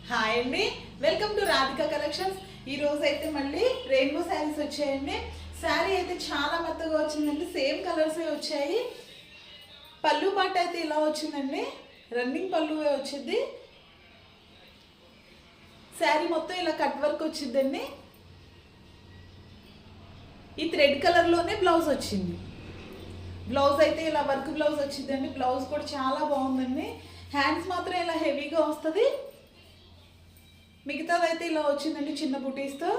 Hi అండి, welcome to Radhika collections. ఈ రోజు అయితే మళ్ళీ రెయిన్బో శారీస్ వచ్చాయండి. శారీ అయితే చాలా మెత్తగా వచ్చిందండి, సేమ్ కలర్సే వచ్చాయి. పళ్ళు పాట అయితే ఇలా వచ్చిందండి, రన్నింగ్ పళ్ళువే వచ్చింది. శారీ మొత్తం ఇలా కట్ వర్క్ వచ్చిందండి. ఈ థ్రెడ్ కలర్లోనే బ్లౌజ్ వచ్చింది. బ్లౌజ్ అయితే ఇలా వర్క్ బ్లౌజ్ వచ్చిందండి. బ్లౌజ్ కూడా చాలా బాగుందండి. హ్యాండ్స్ మాత్రం ఇలా హెవీగా వస్తుంది. మిగతాదైతే ఇలా వచ్చిందండి చిన్న బుటీస్తో.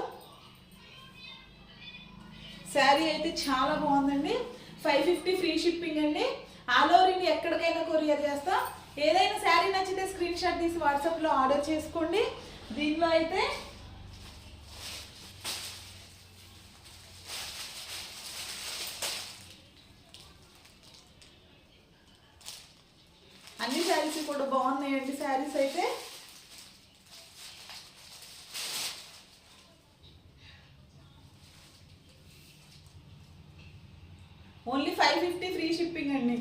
శారీ అయితే చాలా బాగుందండి. 550 ఫ్రీ షిప్పింగ్ అండి. ఆల్ ఓవర్ ఇండియా ఎక్కడికైనా కొరియర్ చేస్తా. ఏదైనా శారీ నచ్చితే స్క్రీన్ షాట్ తీసి వాట్సాప్లో ఆర్డర్ చేసుకోండి. దీనిలో అయితే అన్ని శారీస్ కూడా బాగున్నాయండి. శారీస్ అయితే ఓన్లీ 550 ఫ్రీ షిప్పింగ్ అండి.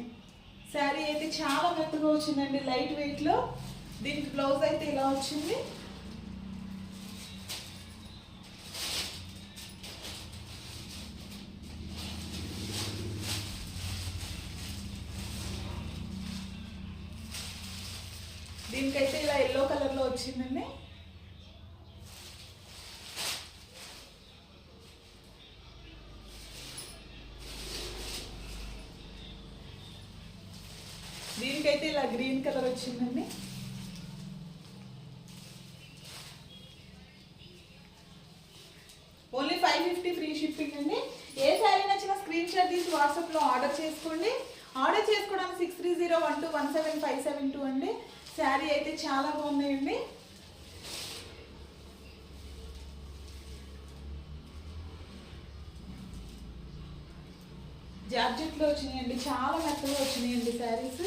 శారీ అయితే చాలా మెత్తగా వచ్చిందండి, లైట్ వెయిట్లో. దీనికి బ్లౌజ్ అయితే ఇలా వచ్చింది. దీనికైతే ఇలా ఎల్లో కలర్లో వచ్చిందండి. దీనికైతే ఇలా గ్రీన్ కలర్ వచ్చిందండి. ఓన్లీ 550 ఫ్రీ షిప్పింగ్ అండి. ఏ శారీ నచ్చిన స్క్రీన్ షాట్ తీసి వాట్సాప్లో ఆర్డర్ చేసుకోండి. ఆర్డర్ చేసుకోవడానికి 6301217572 అండి. శారీ అయితే చాలా బాగున్నాయండి. జార్జెట్లో వచ్చినాయండి, చాలా మెత్తగా వచ్చినాయండి శారీస్.